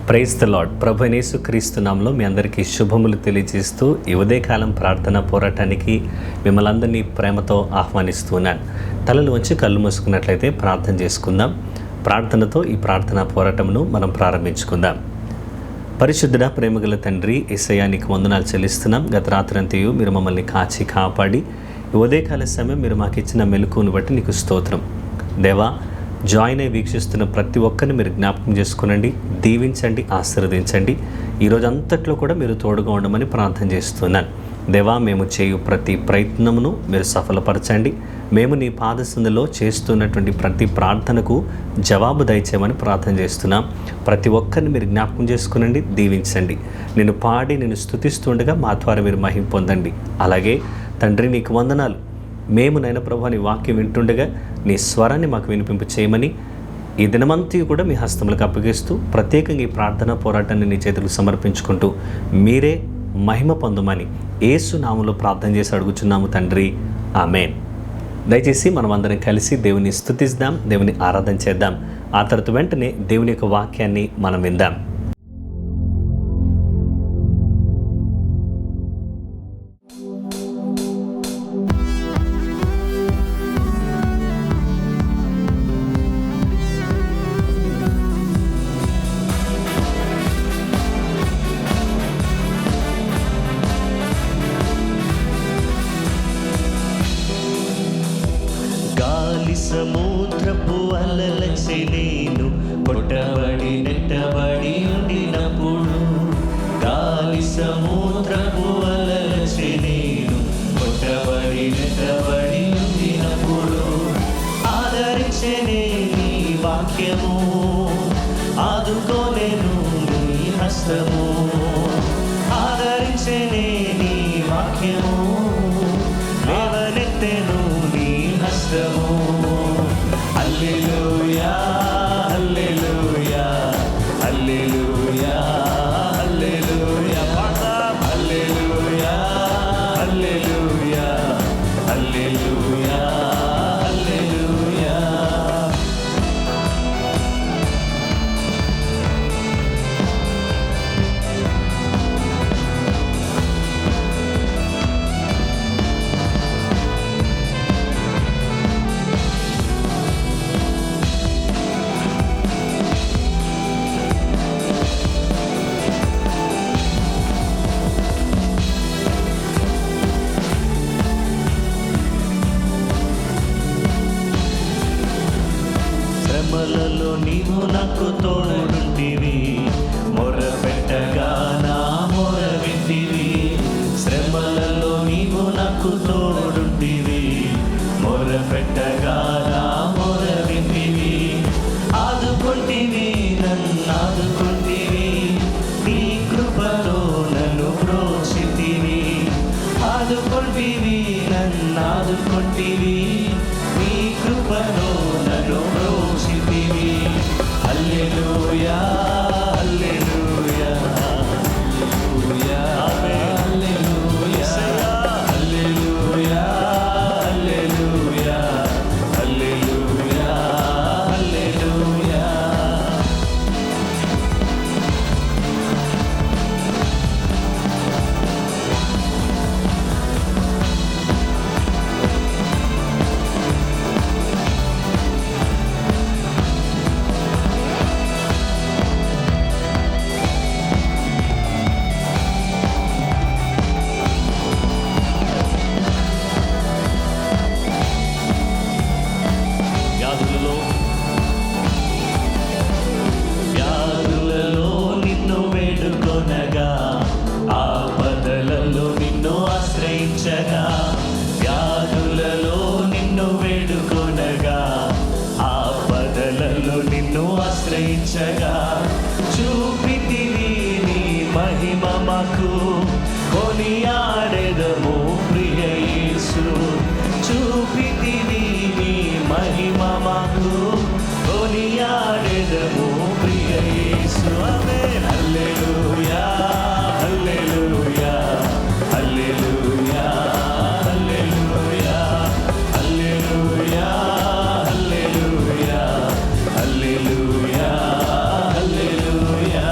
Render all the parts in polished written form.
Praise the lord. ప్రభువైన యేసుక్రీస్తు నామములో మీ అందరికీ శుభములు తెలియజేస్తూ ఈ ఉదయకాలం ప్రార్థన పోరాటానికి మిమ్మల్ని అందరినీ ప్రేమతో ఆహ్వానిస్తున్నాను. తలలు వంచి కళ్ళు మూసుకున్నట్లయితే ప్రార్థన చేసుకుందాం. ప్రార్థనతో ఈ ప్రార్థనా పోరాటమును మనం ప్రారంభించుకుందాం. పరిశుద్ధుడ ప్రేమగల తండ్రి యేసయ్యా, నీకు వందనాలు చెల్లిస్తున్నాం. గత రాత్రంతయు మీరు మమ్మల్ని కాచి కాపాడి ఈ ఉదయకాల సమయం మీరు మాకు ఇచ్చిన మెలకువను బట్టి నీకు స్తోత్రం. దేవా, జాయిన్ అయి వీక్షిస్తున్న ప్రతి ఒక్కరిని మీరు జ్ఞాపకం చేసుకునండి, దీవించండి, ఆశీర్వదించండి. ఈరోజు అంతట్లో కూడా మీరు తోడుగా ఉండమని ప్రార్థన చేస్తున్నాను. దేవా, మేము చేయు ప్రతి ప్రయత్నమును మీరు సఫలపరచండి. మేము నీ పాదసందులో చేస్తున్నటువంటి ప్రతి ప్రార్థనకు జవాబు దయచేయమని ప్రార్థన చేస్తున్నాం. ప్రతి ఒక్కరిని మీరు జ్ఞాపకం చేసుకునండి, దీవించండి. నేను పాడి నేను స్తుతిస్తుండగా మా ద్వారా మీరు మహిమ పొందండి. అలాగే తండ్రి, నీకు వందనాలు. మేము నైనా ప్రభు నీ వాక్యం వింటుండగా నీ స్వరాన్ని మాకు వినిపింపు చేయమని ఈ దినమంతా కూడా మీ హస్తములకు అప్పగిస్తూ ప్రత్యేకంగా ఈ ప్రార్థనా పోరాటాన్ని నీ చేతులకు సమర్పించుకుంటూ మీరే మహిమ పొందమని యేసు నామములో ప్రార్థన చేసి అడుగుచున్నాము తండ్రి, ఆమేన్. దయచేసి మనం అందరం కలిసి దేవుని స్తుతిద్దాం, దేవుని ఆరాధన చేద్దాం. ఆ తర్వాత వెంటనే దేవుని యొక్క వాక్యాన్ని మనం విందాం. సముద్రపు అలలచే నేను కొట్టబడి నెట్టబడి ఉండినప్పుడు, గాలి సముద్రపు అలలచే నేను కొట్టబడి నెట్టబడి ఉండినప్పుడు, ఆదరించెనే నీ వాక్యము, ఆదుకోలేను నీ హస్తము, ఆదరించెనే నీ వాక్యము, లేవనెత్తెను నీ హస్తము. హల్లెలూయా హల్లెలూయా హల్లెలూయా హల్లెలూయా పాడతాం. హల్లెలూయా హల్లెలూయా హల్లెలూయా హల్లెలూయా. శ్రమలలో నీవు నాకు తోడుంటివి, మొరపెట్టగా నా మొర వింటివి. శ్రమలలో నీవు నాకు తోడుంటివి, మొరపెట్టగా నా మొర వింటివి. ఆదుకొంటివి, నన్ను ఆదుకొంటివి, నీ కృపలో నన్ను ప్రోక్షితివి. ఆదుకొంటివి, నన్ను ఆదుకొంటివి, నీ కృపలో నన్ను ప్రోక్షితివి. హల్లెలూయా హల్లెలూయా హల్లెలూయా హల్లెలూయా హల్లెలూయా హల్లెలూయా హల్లెలూయా హల్లెలూయా. వ్యాధులలో నిన్ను వేడుకొనగా, ఆపదలలో నిన్ను ఆశ్రయించగా. వ్యాధులలో నిన్ను వేడుకొనగా, ఆపదలలో నిన్ను ఆశ్రయించగా. చూపితివి నీ మహిమ మాకు, కొనియాడెదము ప్రియ యేసు. చూపితివి నీ మహిమ మాకు, కొనియాడెదము ప్రియ యేసు. ఆమేన్. హల్లెలూయా హల్లెలూయా హల్లెలూయా హల్లెలూయా హల్లెలూయా హల్లెలూయా హల్లెలూయా హల్లెలూయా.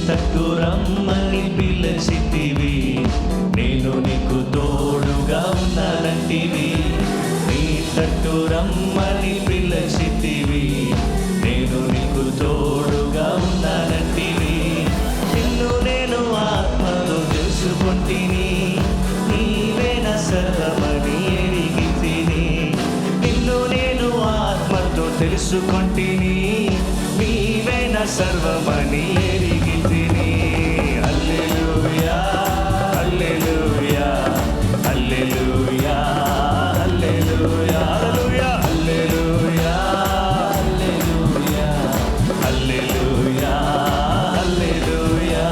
తట్టు రమ్మని పిలిచితివి, నేను నీకు తోడుగా ఉన్నానంటివి. నీ తట్టు రమ్మని పిలిచితివి, నేను నీకు తోడుగా ఉన్నానంటివి. నిన్ను నేను ఆత్మతో తెలుసుకుంటిని, నీవే నా సర్వమని ఎరిగితిని. నిన్ను నేను ఆత్మతో తెలుసుకుంటిని, నీవే నా సర్వమని ఎరిగితిని. హల్లెలూయా హల్లెలూయా హల్లెలూయా హల్లెలూయా హల్లెలూయా హల్లెలూయా హల్లెలూయా హల్లెలూయా.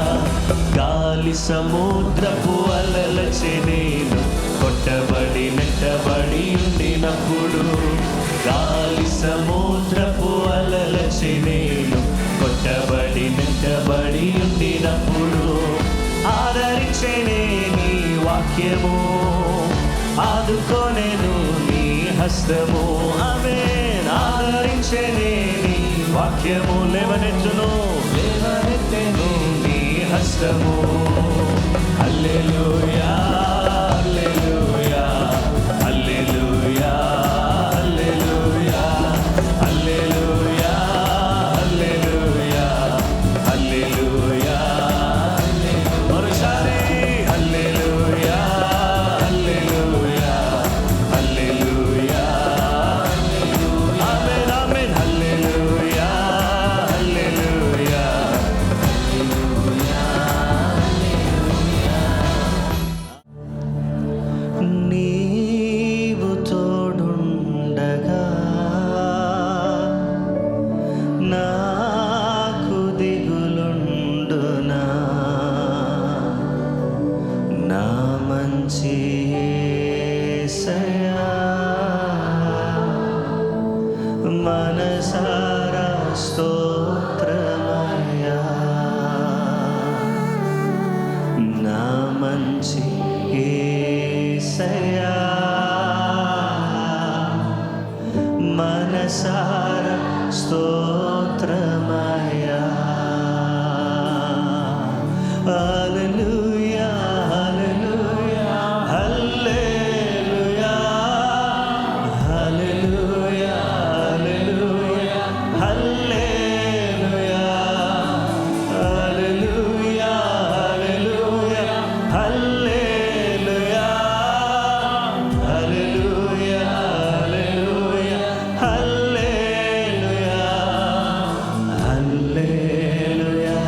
గాలి సముద్రపు అలలచే నేను కొట్టబడి నెట్టబడి ఉండినప్పుడు, గాలి సముద్రపు అలలచే నేను కొట్టబడి నెట్టబడి ఉండినప్పుడు, ఆదరించేనే నీ వాక్యము, ఆదుకోనేను నీ హస్తము. ఆమేన్. ఆదరించేనే నీ వాక్యము, లేవనెత్తును నీ హస్తము. హల్లెలూయా హల్లెలూయా హల్లెలూయా హల్లెలూయా హల్లెలూయా హల్లెలూయా హల్లెలూయా. మరోసారి హల్లెలూయా హల్లెలూయా హల్లెలూయా. ఆమేన్ ఆమేన్. హల్లెలూయా హల్లెలూయా. నీవు తోడుండగా నాకు దిగులుండునా, నా మంచి యేసయ్యా. మనసారా స్తోత్రమయ్యా, నా మంచి యేసయ్యా. మనసారా స్తోత్రమయ్యా. హల్లెలూయా హల్లెలూయా హల్లెలూయా హల్లెలూయా హల్లెలూయా హల్లెలూయా హల్లెలూయా హల్లెలూయా హల్లెలూయా హల్లెలూయా హల్లెలూయా హల్లెలూయా హల్లెలూయా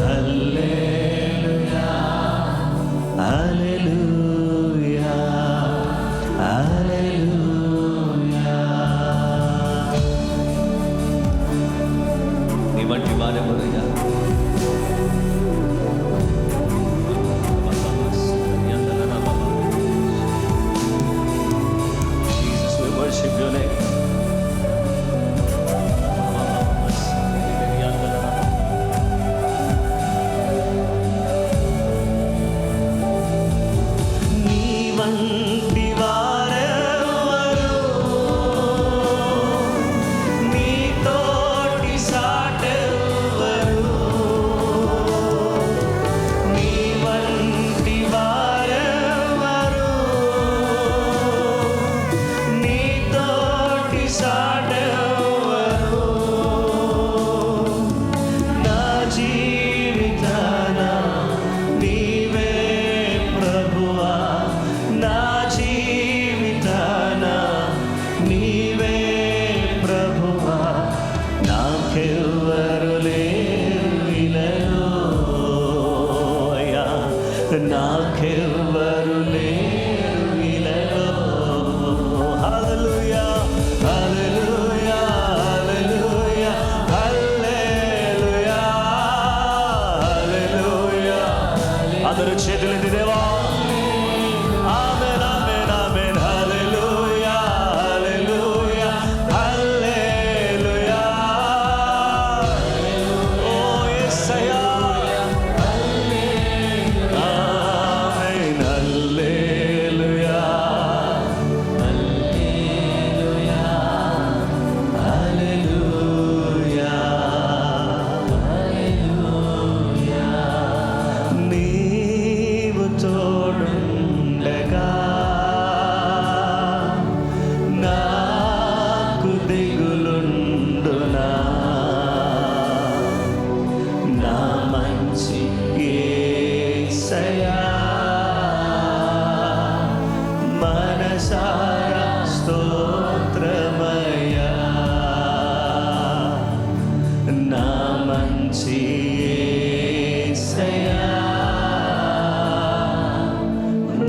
హల్లెలూయా హల్లెలూయా హల్లెలూయా. నీ వంటి వారెవరయ్యా? Jesus, we worship your name. నీ వంటి వారెవరు, నీ తోటి సాటెవరు, నీ వంటి వారెవరు, నీ తోటి సాటెవరు. నా జీవితాన నీవే ప్రభువా, నా జీవితాన నీవే ప్రభువా. నాకెవ్వరు లేరు ఇలలో అయ్యా, నాకెవ్వరు లేరు ఇలలో. హల్లెలూయా హల్లెలూయా హల్లెలూయా హల్లెలూయా హల్లెలూయా. అందరూ చేతులెత్తి దేవా. ఆమేన్ ఆమేన్ ఆమేన్. హల్లెలూయా హల్లెలూయా హల్లెలూయా. ఓ యేసయ్యా. ఆమేన్. హల్లెలూయా హల్లెలూయా హల్లెలూయా హల్లెలూయా మంచి యేసయ్యా మనసారా స్తోత్రమయ్యా నా మంచి యేసయ్యా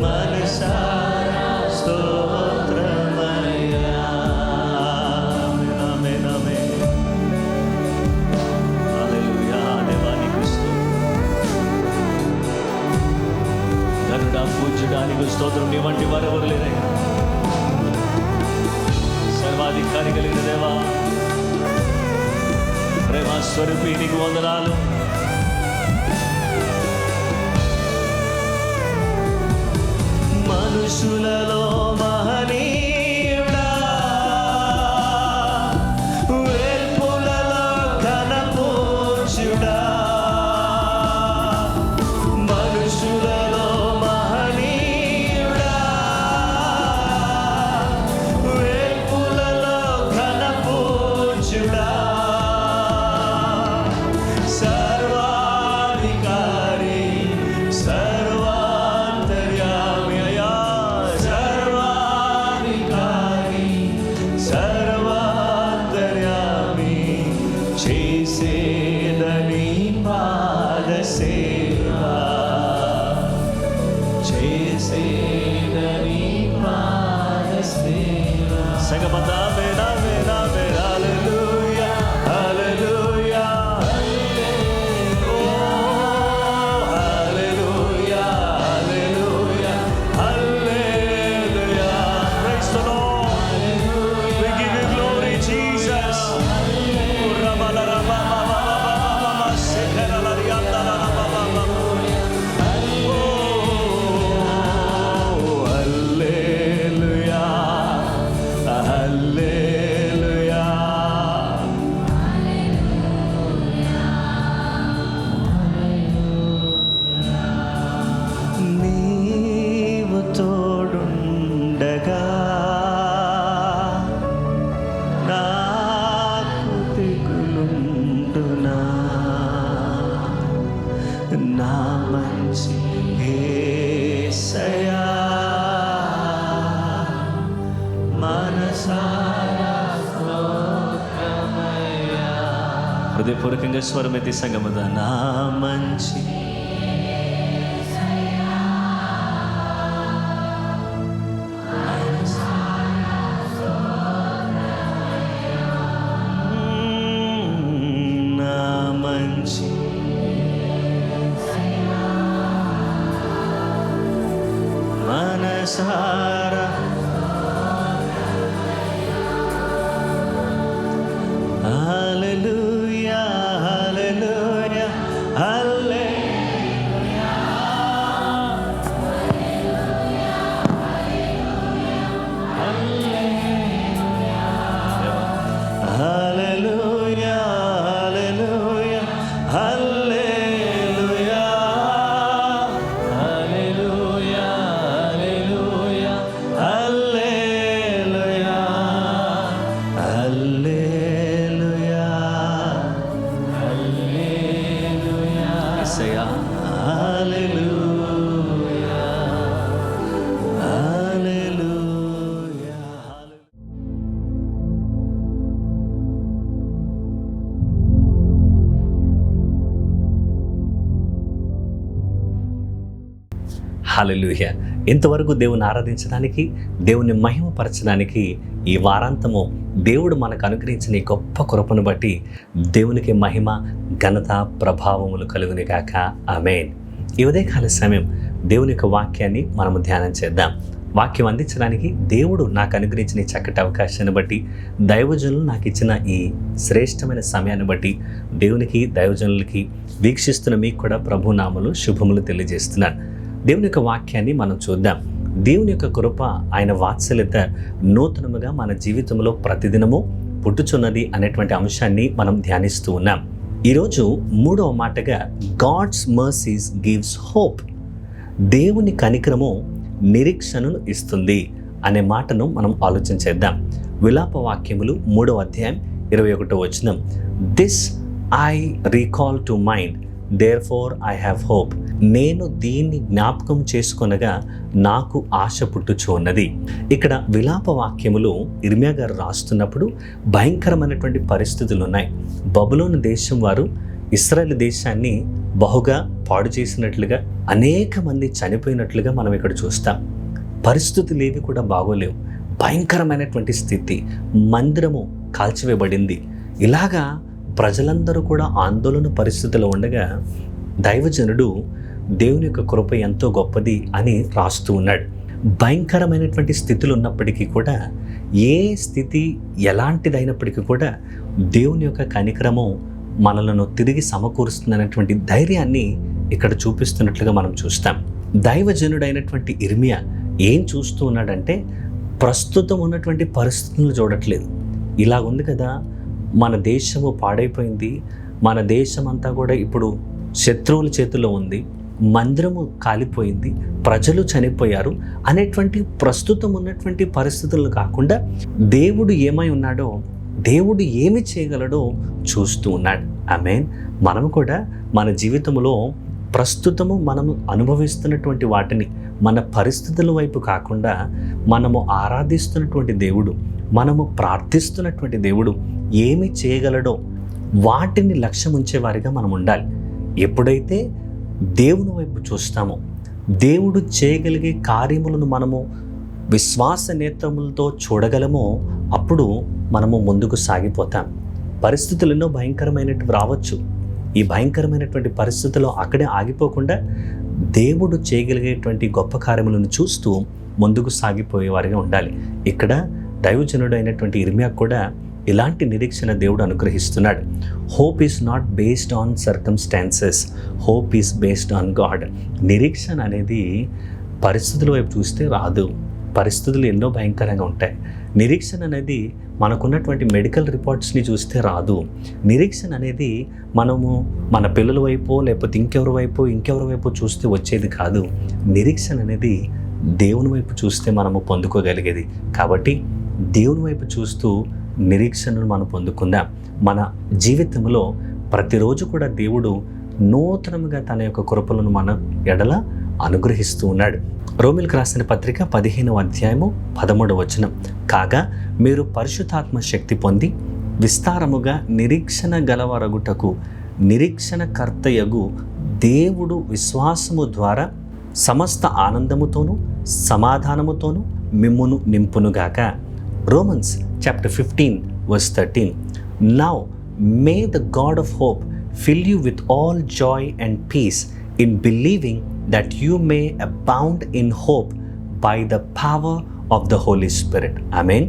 మనసారా స్తోత్రమయ్యా ఆమేన్ ఆమేన్ హల్లెలూయా దేవానికి స్తోత్రం పూజ్యడానికి స్తోత్రం నీ వంటి వారెవరు లేరయ్యా సర్వాధికారి కలిగిన దేవా ప్రేమ స్వరూపి నీకు వందనాలు మనుషులలో మహనీయుడా వేల్పులలో ఘనపూజ్యుడా మనుషులలో మహనీయుడా వేల్పులలో ఘనపూజ్యుడా సర్వాధికారి సర్వాంతర్యామి అయ్యా సర్వాధికారి సర్వాంతర్యామి చేసేదని పాద సేవా చేసేదని పాద సేవా సగమదా వేడా వేడా వేడా హల్లెలూయా హల్లెలూయా Hallelujah, hallelujah, hallelujah. Praise the Lord. We give you glory, Jesus. Oh, hallelujah, hallelujah. నీవు తోడుండగా నాకు దిగులుండునా నా మంచి యేసయ్యా మనసారా స్తోత్రమయ్యా హృదయపూర్వకంగా స్వరమెత్తి సంగమదా నా మంచి నా మంచి మనసారా హల్లెలూయా హల్లెలూయా హల్లెలూయా హల్లెలూయా హల్లెలూయా హల్లెలూయా హల్లెలూయా హల్లెలూయా హల్లెలూయా హల్లెలూయా హల్లెలూయా యేసయ్యా హల్లెలూయా హల్లెలూయా హల్లెలూయా. ఇంతవరకు దేవుని ఆరాధించడానికి, దేవుని మహిమపరచడానికి ఈ వారాంతము దేవుడు మనకు అనుగ్రహించిన ఈ గొప్ప కృపను బట్టి దేవునికి మహిమ, ఘనత, ప్రభావములు కలుగును గాక. ఆమేన్. ఈ ఉదయకాల సమయం దేవుని యొక్క వాక్యాన్ని మనము ధ్యానం చేద్దాం. వాక్యం అందించడానికి దేవుడు నాకు అనుగ్రహించిన ఈ చక్కటి అవకాశాన్ని బట్టి, దైవజనులు నాకు ఇచ్చిన ఈ శ్రేష్టమైన సమయాన్ని బట్టి దేవునికి, దైవజనులకి, వీక్షిస్తున్న మీకు కూడా ప్రభునామములు శుభములు తెలియజేస్తున్నాను. దేవుని యొక్క వాక్యాన్ని మనం చూద్దాం. దేవుని యొక్క కృప, ఆయన వాత్సల్యత నూతనముగా మన జీవితంలో ప్రతిదినము పుట్టుచున్నది అనేటువంటి అంశాన్ని మనం ధ్యానిస్తూ ఉన్నాం. ఈరోజు మూడవ మాటగా గాడ్స్ మర్సీస్ గివ్స్ హోప్. దేవుని కనికరము నిరీక్షణను ఇస్తుంది అనే మాటను మనం ఆలోచించేద్దాం. విలాప వాక్యములు 3వ అధ్యాయం 21వ వచనం. This I recall to mind therefore I have hope. నేను దీన్ని జ్ఞాపకం చేసుకొనగా నాకు ఆశ పుట్టుచున్నది. ఇక్కడ విలాప వాక్యములు ఇర్మియా గారు రాస్తున్నప్పుడు భయంకరమైనటువంటి పరిస్థితులు ఉన్నాయి. బబులోను దేశం వారు ఇశ్రాయేలు దేశాన్ని బహుగా పాడు చేసినట్లుగా, అనేక మంది చనిపోయినట్లుగా మనం ఇక్కడ చూస్తాం. పరిస్థితులు ఏవి కూడా బాగోలేవు. భయంకరమైనటువంటి స్థితి, మందిరము కాల్చివేయబడింది. ఇలాగా ప్రజలందరూ కూడా ఆందోళన పరిస్థితిలో ఉండగా దైవజనుడు దేవుని యొక్క కృప ఎంతో గొప్పది అని రాస్తూ ఉన్నాడు. భయంకరమైనటువంటి స్థితులు ఉన్నప్పటికీ కూడా, ఏ స్థితి ఎలాంటిదైనప్పటికీ కూడా దేవుని యొక్క కనికరము మనలను తిరిగి సమకూరుస్తుందనేటువంటి ధైర్యాన్ని ఇక్కడ చూపిస్తున్నట్లుగా మనం చూస్తాం. దైవజనుడైనటువంటి ఇర్మియా ఏం చూస్తూ ఉన్నాడంటే, ప్రస్తుతం ఉన్నటువంటి పరిస్థితులను చూడట్లేదు. ఇలా ఉంది కదా, మన దేశము పాడైపోయింది, మన దేశం అంతా కూడా ఇప్పుడు శత్రువుల చేతిలో ఉంది, మందిరము కాలిపోయింది, ప్రజలు చనిపోయారు అనేటువంటి ప్రస్తుతం ఉన్నటువంటి పరిస్థితులను కాకుండా, దేవుడు ఏమై ఉన్నాడో, దేవుడు ఏమి చేయగలడో చూస్తూ ఉన్నాడు. ఆమేన్. మనము కూడా మన జీవితంలో ప్రస్తుతము మనము అనుభవిస్తున్నటువంటి వాటిని, మన పరిస్థితుల వైపు కాకుండా, మనము ఆరాధిస్తున్నటువంటి దేవుడు, మనము ప్రార్థిస్తున్నటువంటి దేవుడు ఏమి చేయగలడో వాటిని లక్ష్యం ఉంచేవారిగా మనం ఉండాలి. ఎప్పుడైతే దేవుని వైపు చూస్తామో, దేవుడు చేయగలిగే కార్యములను మనము విశ్వాస నేత్రములతో చూడగలమో, అప్పుడు మనము ముందుకు సాగిపోతాం. పరిస్థితులు ఎన్నో భయంకరమైనవి రావచ్చు. ఈ భయంకరమైనటువంటి పరిస్థితుల్లో అక్కడే ఆగిపోకుండా దేవుడు చేయగలిగేటువంటి గొప్ప కార్యములను చూస్తూ ముందుకు సాగిపోయేవారిగా ఉండాలి. ఇక్కడ దైవజనుడు అయినటువంటి ఇర్మియా కూడా ఇలాంటి నిరీక్షణ దేవుడు అనుగ్రహిస్తున్నాడు. Hope is not based on circumstances, hope is based on God. నిరీక్షణ అనేది పరిస్థితుల వైపు చూస్తే రాదు. పరిస్థితులు ఎన్నో భయంకరంగా ఉంటాయి. నిరీక్షణ అనేది మనకున్నటువంటి మెడికల్ రిపోర్ట్స్ని చూస్తే రాదు. నిరీక్షణ అనేది మనము మన పిల్లల వైపు, లేకపోతే ఇంకెవరి వైపు చూస్తే వచ్చేది కాదు. నిరీక్షణ అనేది దేవుని వైపు చూస్తే మనము పొందుకోగలిగేది. కాబట్టి దేవుని వైపు చూస్తూ నిరీక్షణను మనం పొందుకుందాం. మన జీవితంలో ప్రతిరోజు కూడా దేవుడు నూతనంగా తన యొక్క కృపలను మన ఎడల అనుగ్రహిస్తూ ఉన్నాడు. రోమిలకు రాసిన పత్రిక 15వ అధ్యాయము 13వ వచనం. కాగా మీరు పరిశుద్ధాత్మ శక్తి పొంది విస్తారముగా నిరీక్షణ గలవరగుటకు నిరీక్షణకర్తయగు దేవుడు విశ్వాసము ద్వారా సమస్త ఆనందముతోనూ సమాధానముతోనూ మిమ్మును నింపునుగాక. Romans chapter 15 verse 13. Now may the God of hope fill you with all joy and peace in believing that you may abound in hope by the power of the Holy Spirit. Amen.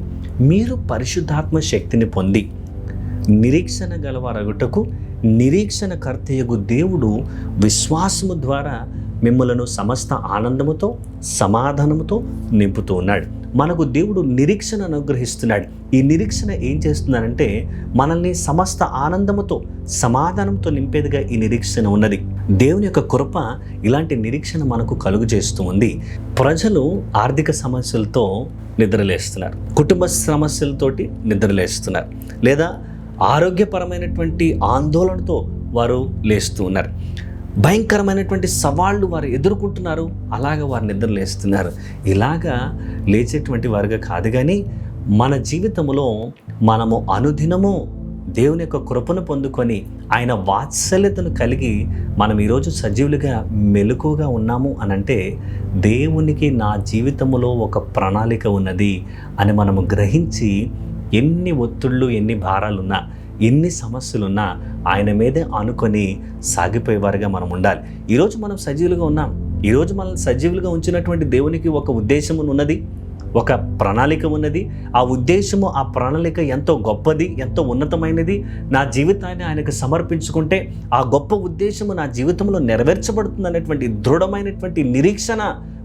మీరు పరిశుద్ధాత్మ శక్తిని పొంది నిరీక్షణ గలవారగుటకు నిరీక్షణకర్తయగు దేవుడు విశ్వాసము ద్వారా మిమ్మలను సమస్త ఆనందముతో సమాధానముతో నింపుతూ ఉన్నాడు. మనకు దేవుడు నిరీక్షణ అనుగ్రహిస్తున్నాడు. ఈ నిరీక్షణ ఏం చేస్తున్నానంటే, మనల్ని సమస్త ఆనందముతో సమాధానంతో నింపేదిగా ఈ నిరీక్షణ ఉన్నది. దేవుని యొక్క కృప ఇలాంటి నిరీక్షణ మనకు కలుగు చేస్తూ ఉంది. ప్రజలు ఆర్థిక సమస్యలతో నిద్రలేస్తున్నారు, కుటుంబ సమస్యలతోటి నిద్రలేస్తున్నారు, లేదా ఆరోగ్యపరమైనటువంటి ఆందోళనతో వారు లేస్తూ ఉన్నారు. భయంకరమైనటువంటి సవాళ్ళు వారు ఎదుర్కొంటున్నారు, అలాగా వారు నిద్రలేస్తున్నారు. ఇలాగా లేచేటువంటి వారుగా కాదు, కానీ మన జీవితంలో మనము అనుదినము దేవుని యొక్క కృపను పొందుకొని ఆయన వాత్సల్యతను కలిగి మనం ఈరోజు సజీవులుగా మెలకుగా ఉన్నాము అనంటే, దేవునికి నా జీవితంలో ఒక ప్రణాళిక ఉన్నది అని మనము గ్రహించి, ఎన్ని ఒత్తిళ్ళు, ఎన్ని భారాలున్నా, ఎన్ని సమస్యలున్నా ఆయన మీదే ఆనుకొని సాగిపోయేవారుగా మనం ఉండాలి. ఈరోజు మనం సజీవులుగా ఉన్నాం. ఈరోజు మనల్ని సజీవులుగా ఉంచినటువంటి దేవునికి ఒక ఉద్దేశం ఉన్నది, ఒక ప్రణాళిక ఉన్నది. ఆ ఉద్దేశము, ఆ ప్రణాళిక ఎంతో గొప్పది, ఎంతో ఉన్నతమైనది. నా జీవితాన్ని ఆయనకు సమర్పించుకుంటే ఆ గొప్ప ఉద్దేశము నా జీవితంలో నెరవేర్చబడుతుంది అనేటువంటి దృఢమైనటువంటి నిరీక్షణ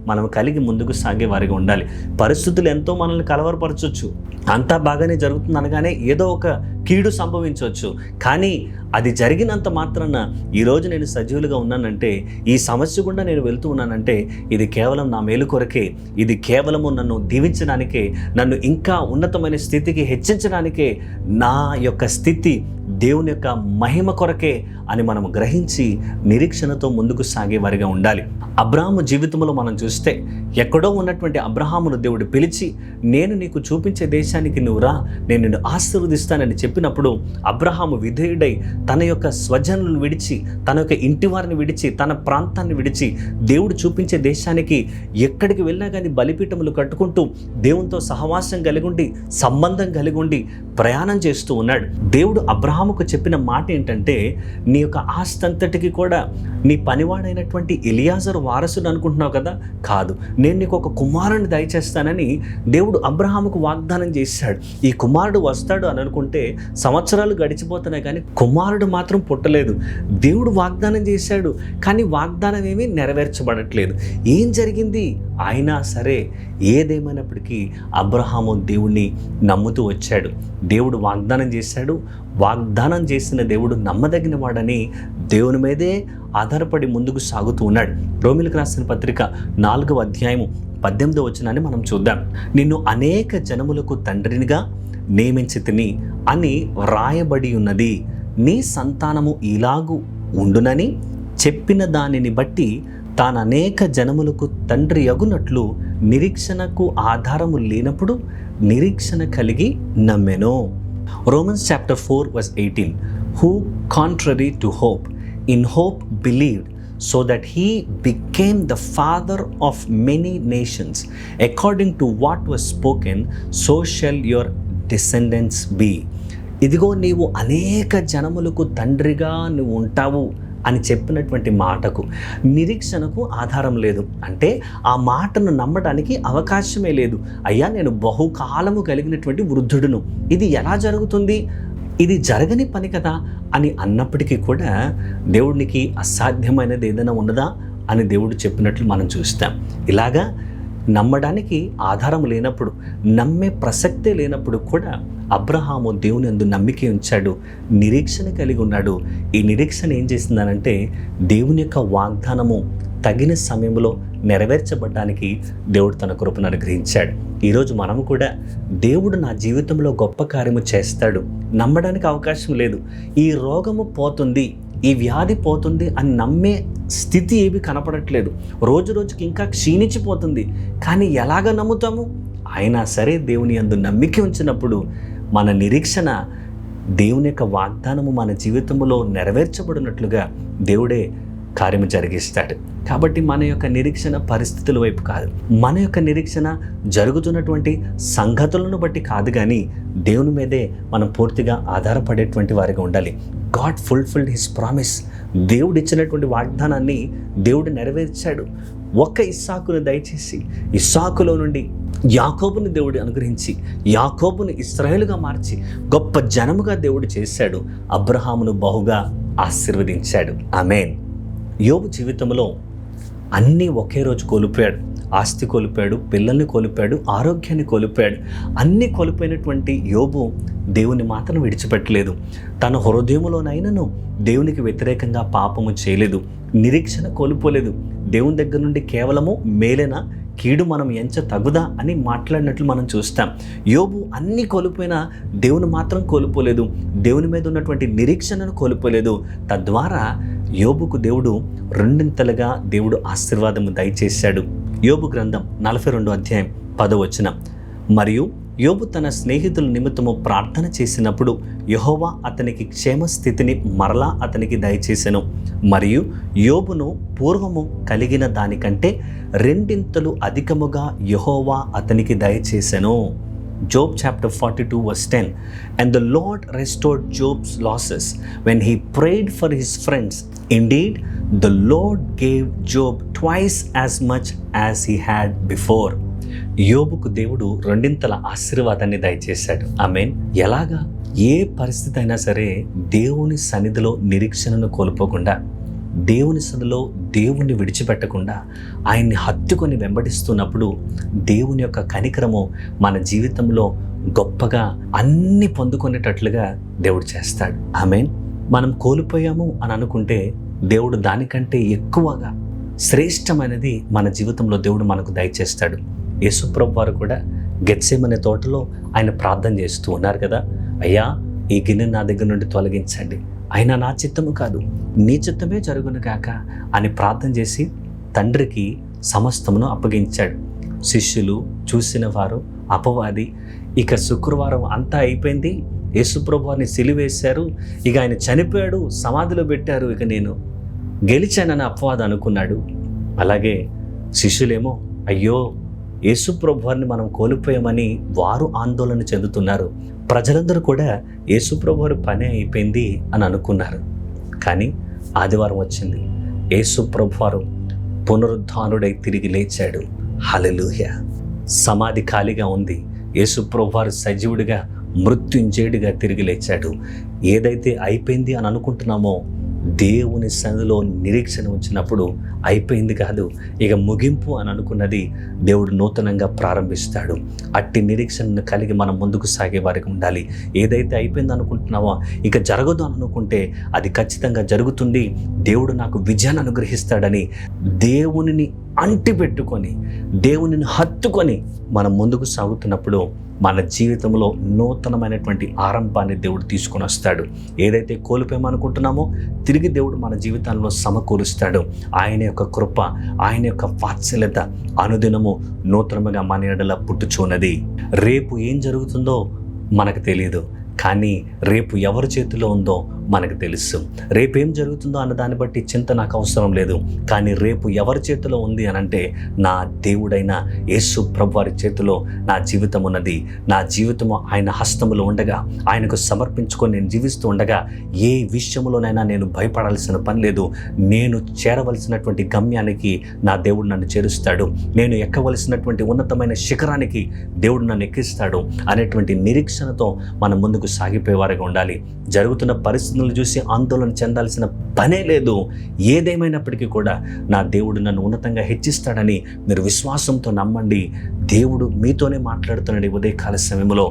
మనం కలిగి ముందుకు సాగే వారిగా ఉండాలి. పరిస్థితులు ఎంతో మనల్ని కలవరపరచవచ్చు. అంతా బాగానే జరుగుతుంది అనగానే ఏదో ఒక కీడు సంభవించవచ్చు. కానీ అది జరిగినంత మాత్రాన ఈరోజు నేను సజీవులుగా ఉన్నానంటే, ఈ సమస్య గుండా నేను వెళ్తూ ఉన్నానంటే, ఇది కేవలం నా మేలు కొరకే, ఇది కేవలము నన్ను దీవించడానికే, నన్ను ఇంకా ఉన్నతమైన స్థితికి హెచ్చించడానికే, నా యొక్క స్థితి దేవుని యొక్క మహిమ కొరకే అని మనం గ్రహించి నిరీక్షణతో ముందుకు సాగేవారిగా ఉండాలి. అబ్రాహాము జీవితంలో మనం చూస్తే ఎక్కడో ఉన్నటువంటి అబ్రహామును దేవుడు పిలిచి, నేను నీకు చూపించే దేశానికి నువ్వు రా, నేను నిన్ను ఆశీర్వదిస్తానని చెప్పినప్పుడు అబ్రహాము విధేయుడై తన యొక్క స్వజనులను విడిచి, తన యొక్క ఇంటి వారిని విడిచి, తన ప్రాంతాన్ని విడిచి దేవుడు చూపించే దేశానికి ఎక్కడికి వెళ్ళినా కానీ బలిపీఠములు కట్టుకుంటూ దేవునితో సహవాసం కలిగి ఉండి, సంబంధం కలిగి ఉండి ప్రయాణం చేస్తూ ఉన్నాడు. దేవుడు అబ్రహాముకు చెప్పిన మాట ఏంటంటే, నీ యొక్క ఆస్తి అంతటికి కూడా నీ పనివాడైనటువంటి ఎలియాజరు వారసుడు అనుకుంటున్నావు కదా, కాదు, నేను నీకు ఒక కుమారుని దయచేస్తానని దేవుడు అబ్రహాముకు వాగ్దానం చేశాడు. ఈ కుమారుడు వస్తాడు అని అనుకుంటే సంవత్సరాలు గడిచిపోతున్నాయి కానీ కుమారుడు మాత్రం పుట్టలేదు. దేవుడు వాగ్దానం చేశాడు కానీ వాగ్దానం ఏమీ నెరవేర్చబడట్లేదు. ఏం జరిగింది? అయినా సరే ఏదేమైనప్పటికీ అబ్రహాము దేవుణ్ణి నమ్ముతూ వచ్చాడు. దేవుడు వాగ్దానం చేశాడు, వాగ్దానం చేసిన దేవుడు నమ్మదగిన వాడని దేవుని మీదే ఆధారపడి ముందుకు సాగుతూ ఉన్నాడు. రోమీయులకు రాసిన పత్రిక 4వ అధ్యాయము 18వ వచనాన్ని మనం చూద్దాం. నిన్ను అనేక జనములకు తండ్రినిగా నియమించితిని అని వ్రాయబడి ఉన్నది, నీ సంతానము ఇలాగు ఉండునని చెప్పిన దానిని బట్టి తాను అనేక జనములకు తండ్రి యగునట్లు నిరీక్షణకు ఆధారము లేనప్పుడు నిరీక్షణ కలిగి నమ్మెను. Romans chapter 4 verse 18, who contrary to hope in hope believed, so that he became the father of many nations, according to what was spoken, so shall your descendants be. ఇదిగో నీవు అనేక జనములకు తండ్రిగా నువ్వు ఉంటావు అని చెప్పినటువంటి మాటకు, నిరీక్షణకు ఆధారం లేదు. అంటే ఆ మాటను నమ్మడానికి అవకాశమే లేదు. అయ్యా, నేను బహుకాలము కలిగినటువంటి వృద్ధుడును, ఇది ఎలా జరుగుతుంది, ఇది జరగని పని కదా అని అన్నప్పటికీ కూడా దేవుడికి అసాధ్యమైనది ఏదైనా ఉన్నదా అని దేవుడు చెప్పినట్లు మనం చూస్తాం. ఇలాగా నమ్మడానికి ఆధారం లేనప్పుడు, నమ్మే ప్రసక్తే లేనప్పుడు కూడా అబ్రహాము దేవుని యందు నమ్మిక ఉంచాడు, నిరీక్షణ కలిగి ఉన్నాడు. ఈ నిరీక్షణ ఏం చేసిందనంటే దేవుని యొక్క వాగ్దానము తగిన సమయంలో నెరవేర్చబడడానికి దేవుడు తన కృపను అనుగ్రహించాడు. ఈరోజు మనము కూడా దేవుడు నా జీవితంలో గొప్ప కార్యము చేస్తాడు నమ్మడానికి అవకాశం లేదు. ఈ రోగము పోతుంది, ఈ వ్యాధి పోతుంది అని నమ్మే స్థితి ఏవి కనపడట్లేదు. రోజు రోజుకి ఇంకా క్షీణించిపోతుంది. కానీ ఎలాగ నమ్ముతాము? అయినా సరే దేవుని యందు నమ్మిక ఉంచినప్పుడు మన నిరీక్షణ దేవుని యొక్క వాగ్దానము మన జీవితంలో నెరవేర్చబడినట్లుగా దేవుడే కార్యము జరిగిస్తాడు. కాబట్టి మన యొక్క నిరీక్షణ పరిస్థితుల వైపు కాదు, మన యొక్క నిరీక్షణ జరుగుతున్నటువంటి సంగతులను బట్టి కాదు, కానీ దేవుని మీదే మనం పూర్తిగా ఆధారపడేటువంటి వారిగా ఉండాలి. God fulfilled his promise. దేవుడు ఇచ్చినటువంటి వాగ్దానాన్ని దేవుడు నెరవేర్చాడు. ఒక్క ఇస్సాకును దయచేసి ఇస్సాకులో నుండి యాకోబుని దేవుడు అనుగ్రహించి యాకోబుని ఇశ్రాయేలుగా మార్చి గొప్ప జనముగా దేవుడు చేశాడు. అబ్రహామును బహుగా ఆశీర్వదించాడు. ఆమేన్. యోబు జీవితంలో అన్నీ ఒకే రోజు కోల్పోయాడు. ఆస్తి కోల్పోయాడు, పిల్లల్ని కోల్పోయాడు, ఆరోగ్యాన్ని కోల్పోయాడు. అన్నీ కోల్పోయినటువంటి యోబు దేవుని మాత్రం విడిచిపెట్టలేదు. తన హృదయములోనైనను దేవునికి వ్యతిరేకంగా పాపము చేయలేదు, నిరీక్షణ కోల్పోలేదు. దేవుని దగ్గర నుండి కేవలము మేలైన కీడు మనం ఎంచ తగుదా అని మాట్లాడినట్లు మనం చూస్తాం. యోబు అన్నీ కోల్పోయినా దేవుని మాత్రం కోల్పోలేదు, దేవుని మీద ఉన్నటువంటి నిరీక్షణను కోల్పోలేదు. తద్వారా యోబుకు దేవుడు రెండింతలుగా దేవుడు ఆశీర్వాదము దయచేశాడు. యోబు గ్రంథం 42వ అధ్యాయం 10వ వచనం, మరియు యోబు తన స్నేహితుల నిమిత్తము ప్రార్థన చేసినప్పుడు యెహోవా అతనికి క్షేమస్థితిని మరలా అతనికి దయచేసెను, మరియు యోబును పూర్వము కలిగిన దానికంటే రెండింతలు అధికముగా యెహోవా అతనికి దయచేసెను. Job chapter 42 verse 10, and the Lord restored Job's losses when he prayed for his friends. Indeed, the Lord gave Job twice as much as he had before. యోబుకు దేవుడు రెండింతల ఆశీర్వాదాన్ని దయచేశాడు. ఆమేన్. ఎలాగా? ఏ పరిస్థితి అయినా సరే దేవుని సన్నిధిలో నిరీక్షణను కోల్పోకుండా, దేవుని సన్నిధిలో దేవుణ్ణి విడిచిపెట్టకుండా ఆయన్ని హత్తుకొని వెంబడిస్తున్నప్పుడు దేవుని యొక్క కనికరము మన జీవితంలో గొప్పగా అన్ని పొందుకునేటట్లుగా దేవుడు చేస్తాడు. ఆమేన్. మనం కోల్పోయాము అని అనుకుంటే దేవుడు దానికంటే ఎక్కువగా శ్రేష్టమైనది మన జీవితంలో దేవుడు మనకు దయచేస్తాడు. యేసుప్రభు వారు కూడా గెత్సేమనే తోటలో ఆయన ప్రార్థన చేస్తూ ఉన్నారు కదా, అయ్యా ఈ గిన్నె నా దగ్గర నుండి తొలగించండి, అయినా నా చిత్తము కాదు, నీ చిత్తమే జరుగును గాక అని ప్రార్థన చేసి తండ్రికి సమస్తమును అప్పగించాడు. శిష్యులు, చూసిన వారు, అపవాది, ఇక శుక్రవారం అంతా అయిపోయింది, యేసుప్రభు వారిని సిలువేశారు, ఇక ఆయన చనిపోయాడు, సమాధిలో పెట్టారు, ఇక నేను గెలిచానని అపవాది అనుకున్నాడు. అలాగే శిష్యులేమో అయ్యో యేసుప్రభు వారిని మనం కోల్పోయామని వారు ఆందోళన చెందుతున్నారు. ప్రజలందరూ కూడా యేసుప్రభు వారి పని అయిపోయింది అని అనుకున్నారు. కానీ ఆదివారం వచ్చింది, యేసుప్రభు వారు పునరుద్ధానుడై తిరిగి లేచాడు. హల్లెలూయా. సమాధి ఖాళీగా ఉంది, యేసుప్రభు వారు సజీవుడిగా మృత్యుంజయుడిగా తిరిగి లేచాడు. ఏదైతే అయిపోయింది అని అనుకుంటున్నామో దేవుని సన్నిధిలో నిరీక్షణ ఉంచినప్పుడు అయిపోయింది కాదు, ఇక ముగింపు అని అనుకున్నది దేవుడు నూతనంగా ప్రారంభిస్తాడు. అట్టి నిరీక్షణను కలిగి మనం ముందుకు సాగే వారికి ఉండాలి. ఏదైతే అయిపోయింది అనుకుంటున్నామో ఇక జరగదు అని అనుకుంటే అది ఖచ్చితంగా జరుగుతుంది, దేవుడు నాకు విజయాన్ని అనుగ్రహిస్తాడని దేవునిని అంటిపెట్టుకొని, దేవునిని హత్తుకొని మనం ముందుకు సాగుతున్నప్పుడు మన జీవితంలో నూతనమైనటువంటి ఆరంభాన్ని దేవుడు తీసుకొని వస్తాడు. ఏదైతే కోల్పోయామనుకుంటున్నామో తిరిగి దేవుడు మన జీవితాల్లో సమకూరుస్తాడు. ఆయన యొక్క కృప, ఆయన యొక్క వాత్సల్యత అనుదినము నూతనముగా మన ఎడల పుట్టుచున్నది. రేపు ఏం జరుగుతుందో మనకు తెలియదు, కానీ రేపు ఎవరి చేతిలో ఉందో మనకు తెలుసు. రేపేం జరుగుతుందో అన్న దాన్ని బట్టి చింత నాకు అవసరం లేదు, కానీ రేపు ఎవరి చేతిలో ఉంది అని అంటే నా దేవుడైన యేసు ప్రభు వారి చేతిలో నా జీవితం ఉన్నది. నా జీవితము ఆయన హస్తములో ఉండగా, ఆయనకు సమర్పించుకొని నేను జీవిస్తూ ఉండగా ఏ విషయంలోనైనా నేను భయపడాల్సిన పని లేదు. నేను చేరవలసినటువంటి గమ్యానికి నా దేవుడు నన్ను చేరుస్తాడు, నేను ఎక్కవలసినటువంటి ఉన్నతమైన శిఖరానికి దేవుడు నన్ను ఎక్కిస్తాడు అనేటువంటి నిరీక్షణతో మనం ముందుకు సాగిపోయేవారుగా ఉండాలి. జరుగుతున్న పరిస్థితులను చూసి ఆందోళన చెందాల్సిన పనే లేదు. ఏదేమైనప్పటికీ కూడా నా దేవుడు నన్ను ఉన్నతంగా హెచ్చిస్తాడని మీరు విశ్వాసంతో నమ్మండి. దేవుడు మీతోనే మాట్లాడుతున్నాడు. ఉదయకాల సమయంలో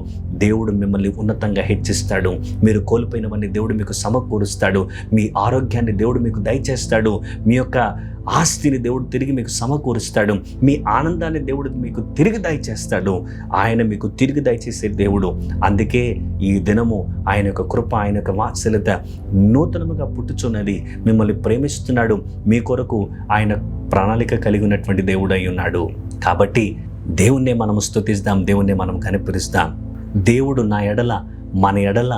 దేవుడు మిమ్మల్ని ఉన్నతంగా హెచ్చిస్తాడు. మీరు కోల్పోయినవన్నీ దేవుడు మీకు సమకూరుస్తాడు. మీ ఆరోగ్యాన్ని దేవుడు మీకు దయచేస్తాడు. మీ యొక్క ఆస్తిని దేవుడు తిరిగి మీకు సమకూరుస్తాడు. మీ ఆనందాన్ని దేవుడు మీకు తిరిగి దయచేస్తాడు. ఆయన మీకు తిరిగి దయచేసే దేవుడు. అందుకే ఈ దినము ఆయన యొక్క కృప, ఆయన యొక్క వాత్సల్యత నూతనముగా పుట్టుచున్నది. మిమ్మల్ని ప్రేమిస్తున్నాడు. మీ కొరకు ఆయన ప్రణాళిక కలిగి ఉన్నటువంటి దేవుడు అయి ఉన్నాడు. కాబట్టి దేవుణ్ణే మనం స్తుతిస్తాం, దేవుణ్ణే మనం కనిపిస్తాం. దేవుడు నా ఎడల, మన ఎడల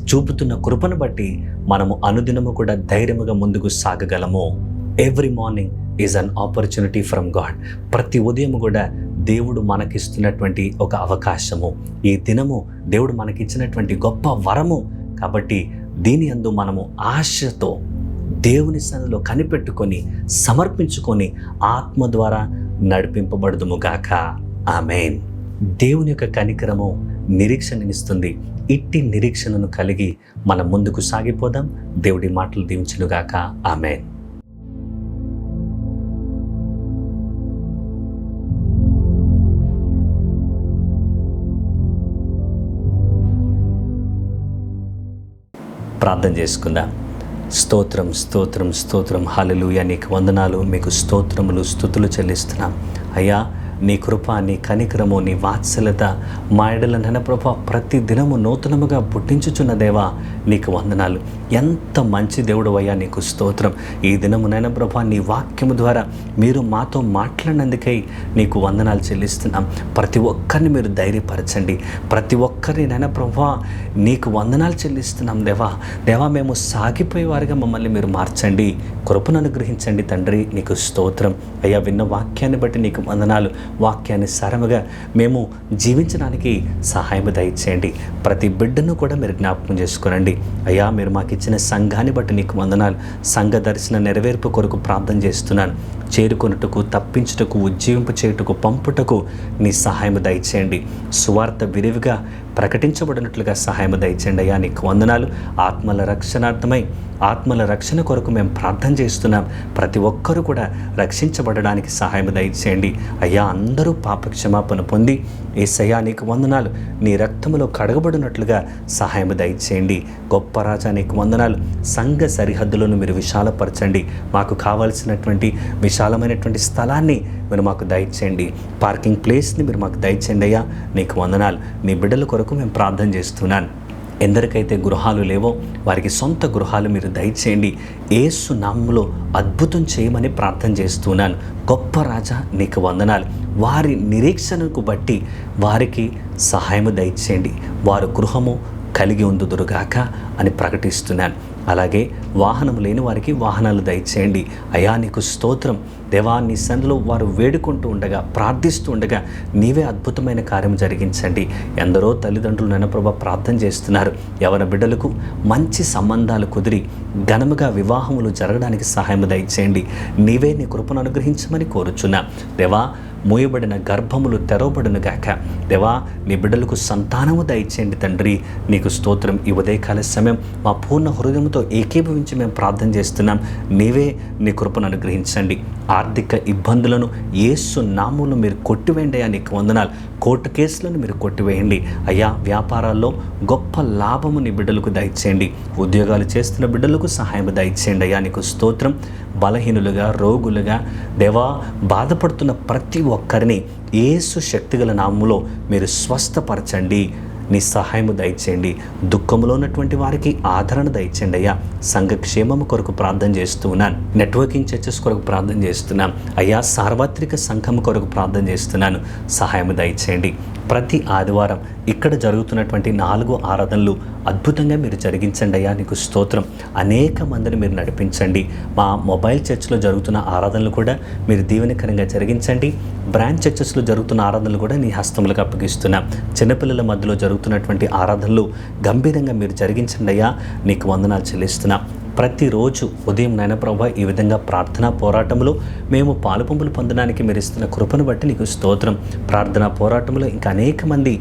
చూపుతున్న కృపను బట్టి మనము అనుదినము కూడా ధైర్యముగా ముందుకు సాగగలము. Every morning is an opportunity from God. ప్రతి ఉదయం కూడా దేవుడు మనకిస్తున్నటువంటి ఒక అవకాశము. ఈ దినము దేవుడు మనకిచ్చినటువంటి గొప్ప వరము. కాబట్టి దీని యందు మనము ఆశతో దేవుని సన్నిధిలో కనిపెట్టుకొని సమర్పించుకొని ఆత్మ ద్వారా నడిపింపబడుదుముగాక. ఆమేన్. దేవుని యొక్క కనికరము నిరీక్షణనిస్తుంది. ఇట్టి నిరీక్షణను కలిగి మనం ముందుకు సాగిపోదాం. దేవుడి మాటలు దీవించునుగాక. ఆమేన్. ప్రార్థన చేసుకుందాం. స్తోత్రం, స్తోత్రం, స్తోత్రం. హల్లెలూయా. నీకు వందనాలు, మీకు స్తోత్రములు, స్తుతులు చెల్లిస్తున్నాం అయ్యా. నీ కృప, నీ కనికరము, నీ వాత్సల్యత మా ఎడల నైనా ప్రభా ప్రతి దినము నూతనముగా పుట్టించుచున్న దేవా నీకు వందనాలు. ఎంత మంచి దేవుడు అయ్యా, నీకు స్తోత్రం. ఈ దినము నైనా ప్రభా నీ వాక్యము ద్వారా మీరు మాతో మాట్లాడినందుకై నీకు వందనాలు చెల్లిస్తున్నాం. ప్రతి ఒక్కరిని మీరు ధైర్యపరచండి. ప్రతి ఒక్కరిని నైనా ప్రభా నీకు వందనాలు చెల్లిస్తున్నాం దేవా. దేవా మేము సాగిపోయేవారుగా మమ్మల్ని మీరు మార్చండి, కృపను అనుగ్రహించండి తండ్రి. నీకు స్తోత్రం అయ్యా. విన్న వాక్యాన్ని బట్టి నీకు వందనాలు. వాక్యాన్ని సరముగా మేము జీవించడానికి సహాయం దయచేయండి. ప్రతి బిడ్డను కూడా మీరు జ్ఞాపకం చేసుకోనండి అయ్యా. మీరు మాకు ఇచ్చిన సంఘాన్ని బట్టి నీకు వందనాలు. సంఘ దర్శన నెరవేర్పు కొరకు ప్రార్థన చేస్తున్నాను. చేరుకొనుటకు, తప్పించుటకు, ఉజ్జీవింపు చేయుటకు, పంపుటకు నీ సహాయం దయచేయండి. సువార్త విరివిగా ప్రకటించబడినట్లుగా సహాయం దయచేయండి అయ్యా. నీకు వందనాలు. ఆత్మల రక్షణార్థమై, ఆత్మల రక్షణ కొరకు మేము ప్రార్థన చేస్తున్నాం. ప్రతి ఒక్కరూ కూడా రక్షించబడడానికి సహాయం దయచేయండి అయ్యా. అందరూ పాప క్షమాపణ పొంది యేసయ్యా నీకు వందనాలు, నీ రక్తములో కడగబడినట్లుగా సహాయం దయచేయండి. గొప్ప రాజా నీకు వందనాలు. సంఘ సరిహద్దులను మీరు విశాలపరచండి. మాకు కావాల్సినటువంటి విశాలమైనటువంటి స్థలాన్ని మీరు మాకు దయచేయండి. పార్కింగ్ ప్లేస్ని మీరు మాకు దయచేయండి అయ్యా. నీకు వందనాలు. నీ బిడ్డల కొరకు మేము ప్రార్థన చేస్తున్నాను. ఎందరికైతే గృహాలు లేవో వారికి సొంత గృహాలు మీరు దయచేయండి. యేసు నామములో అద్భుతం చేయమని ప్రార్థన చేస్తున్నాను. గొప్ప రాజా నీకు వందనాలు. వారి నిరీక్షణకు బట్టి వారికి సహాయము దయచేయండి. వారు గృహము కలిగి ఉందుదురుగాక అని ప్రకటిస్తున్నాను. అలాగే వాహనం లేని వారికి వాహనాలు దయచేయండి. అయా నీకు స్తోత్రం. దేవా నీ సన్నిధిలో వారు వేడుకుంటూ ఉండగా, ప్రార్థిస్తూ ఉండగా నీవే అద్భుతమైన కార్యం జరిగించండి. ఎందరో తల్లిదండ్రులు నన్ను ప్రభా ప్రార్థన చేస్తున్నారు. యవన బిడ్డలకు మంచి సంబంధాలు కుదిరి ఘనముగా వివాహములు జరగడానికి సహాయం దయచేయండి. నీవే నీ కృపను అనుగ్రహించమని కోరుచున్నా. దేవా మూయబడిన గర్భములు తెరవబడును గాక. దేవా నీ బిడ్డలకు సంతానము దయచేయండి తండ్రి. నీకు స్తోత్రం. ఈ ఉదయకాల సమయం మా పూర్ణ హృదయంతో ఏకీభవించి మేము ప్రార్థన చేస్తున్నాం. నీవే నీ కృపను అనుగ్రహించండి. ఆర్థిక ఇబ్బందులను యేసు నామములో మీరు కొట్టివేయండి అయ్యా. నీకు వందనాలు. కోర్టు కేసులను మీరు కొట్టివేయండి అయ్యా. వ్యాపారాల్లో గొప్ప లాభము నీ బిడ్డలకు దయచేయండి. ఉద్యోగాలు చేస్తున్న బిడ్డలకు సహాయం దయచేయండి అయ్యా. నీకు స్తోత్రం. బలహీనులుగా, రోగులుగా దేవా బాధపడుతున్న ప్రతి ఒక్కరిని యేసు శక్తిగల నామములో మీరు స్వస్థపరచండి. నీ సహాయము దయచేయండి. దుఃఖంలో ఉన్నటువంటి వారికి ఆదరణ దయచేయండి అయ్యా. సంఘక్షేమము కొరకు ప్రార్థన చేస్తూ ఉన్నాను. నెట్వర్కింగ్ చర్చెస్ కొరకు ప్రార్థన చేస్తున్నాను అయ్యా. సార్వత్రిక సంఘం కొరకు ప్రార్థన చేస్తున్నాను. సహాయము దయచేయండి. ప్రతి ఆదివారం ఇక్కడ జరుగుతున్నటువంటి 4 ఆరాధనలు అద్భుతంగా మీరు జరిగించండి అయ్యా. నీకు స్తోత్రం. అనేక మందిని మీరు నడిపించండి. మా మొబైల్ చర్చ్లో జరుగుతున్న ఆరాధనలు కూడా మీరు దీవెనకరంగా జరిగించండి. బ్రాంచ్ చర్చెస్లో జరుగుతున్న ఆరాధనలు కూడా నీ హస్తములకు అప్పగిస్తున్నా. చిన్నపిల్లల మధ్యలో జరుగుతున్నటువంటి ఆరాధనలు గంభీరంగా మీరు జరిగించండి అయ్యా. నీకు వందనాలు చెల్లిస్తున్నా. ప్రతిరోజు ఉదయం నాయన ప్రభా ఈ విధంగా ప్రార్థనా పోరాటంలో మేము పాలుపంపులు పొందడానికి మీరు ఇస్తున్న కృపను బట్టి నీకు స్తోత్రం. ప్రార్థనా పోరాటంలో ఇంకా అనేక మంది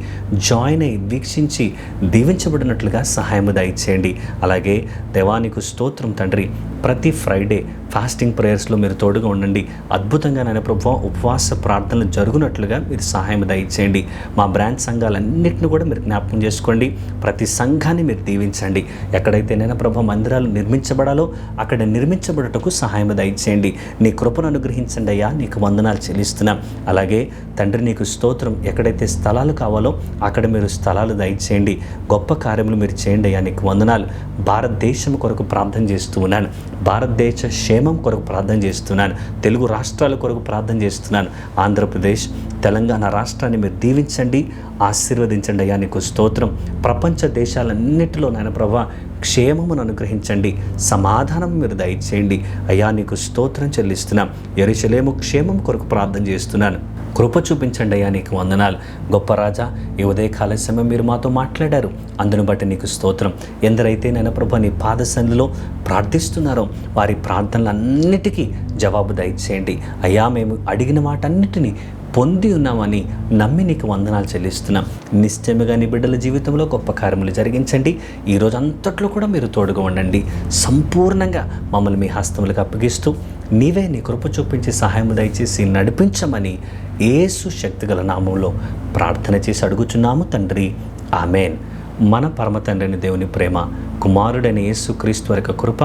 జాయిన్ అయ్యి వీక్షించి దీవించబడినట్లుగా సహాయము దయచేయండి. అలాగే దేవానికి స్తోత్రం తండ్రి. ప్రతి ఫ్రైడే ఫాస్టింగ్ ప్రేయర్స్లో మీరు తోడుగా ఉండండి. అద్భుతంగా నాయన ప్రభువా ఉపవాస ప్రార్థనలు జరుగునట్లుగా మీరు సహాయం దయచేయండి. మా బ్రాంచ్ సంఘాలన్నింటినీ కూడా మీరు జ్ఞాపకం చేసుకోండి. ప్రతి సంఘాన్ని మీరు దీవించండి. ఎక్కడైతే నాయన ప్రభు మందిరాలు నిర్మించబడాలో అక్కడ నిర్మించబడటకు సహాయం దయచేయండి. నీ కృపను అనుగ్రహించండి అయ్యా. నీకు వందనాలు చెల్లిస్తున్నాం. అలాగే తండ్రి నీకు స్తోత్రం. ఎక్కడైతే స్థలాలు కావాలో అక్కడ మీరు స్థలాలు దయచేయండి. గొప్ప కార్యములు మీరు చేయండి అయ్యా. నీకు వందనాలు. భారతదేశం కొరకు ప్రార్థన చేస్తూ ఉన్నాను. భారతదేశ క్షేమం కొరకు ప్రార్థన చేస్తున్నాను. తెలుగు రాష్ట్రాల కొరకు ప్రార్థన చేస్తున్నాను. ఆంధ్రప్రదేశ్, తెలంగాణ రాష్ట్రాన్ని మీరు దీవించండి, ఆశీర్వదించండి అయ్యా. నీకు స్తోత్రం. ప్రపంచ దేశాలన్నిటిలో నాయన ప్రభా క్షేమమును అనుగ్రహించండి. సమాధానం మీరు దయచేయండి అయ్యా. నీకు స్తోత్రం చెల్లిస్తున్నాం. యెరూషలేము క్షేమం కొరకు ప్రార్థన చేస్తున్నాను. కృప చూపించండి అయ్యా. నీకు వందనాలు. గొప్ప రాజా ఈ ఉదయకాల సమయం మీరు మాతో మాట్లాడారు. అందును బట్టి నీకు స్తోత్రం. ఎందరైతే నాయన ప్రభు నీ పాద సన్నిధిలో ప్రార్థిస్తున్నారో వారి ప్రార్థనలన్నిటికీ జవాబు దయచేయండి అయ్యా. మేము అడిగిన వాటన్నిటినీ పొంది ఉన్నామని నమ్మి నీకు వందనాలు చెల్లిస్తున్నాం. నిశ్చయముగా నీ బిడ్డల జీవితంలో గొప్ప కార్యములు జరిగించండి. ఈ రోజు అంతట్లో కూడా మీరు తోడుగా ఉండండి. సంపూర్ణంగా మమ్మల్ని మీ హస్తములకు అప్పగిస్తూ నీవే నీ కృప చూపించి సహాయం దయచేసి నడిపించమని యేసు శక్తిగల నామంలో ప్రార్థన చేసి అడుగుచున్నాము తండ్రి. ఆమెన్. మన పరమ తండ్రిని దేవుని ప్రేమ, కుమారుడైన యేసు క్రీస్తు యొక్క కృప,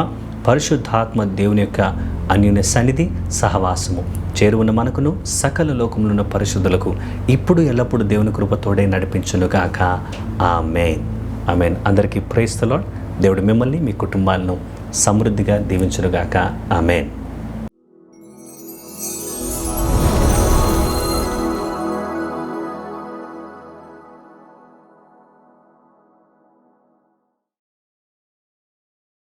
పరిశుద్ధాత్మ దేవుని యొక్క అన్యోన్య సన్నిధి సహవాసము చేరువున్న మనకును సకల లోకములో ఉన్న పరిశుద్ధులకు ఇప్పుడు ఎల్లప్పుడూ దేవుని కృప తోడై నడిపించునుగాక. ఆమెన్. ఆమెన్. అందరికీ ప్రైజ్ ది లార్డ్. దేవుడు మిమ్మల్ని మీ కుటుంబాలను సమృద్ధిగా దీవించునుగాక. ఆమెన్.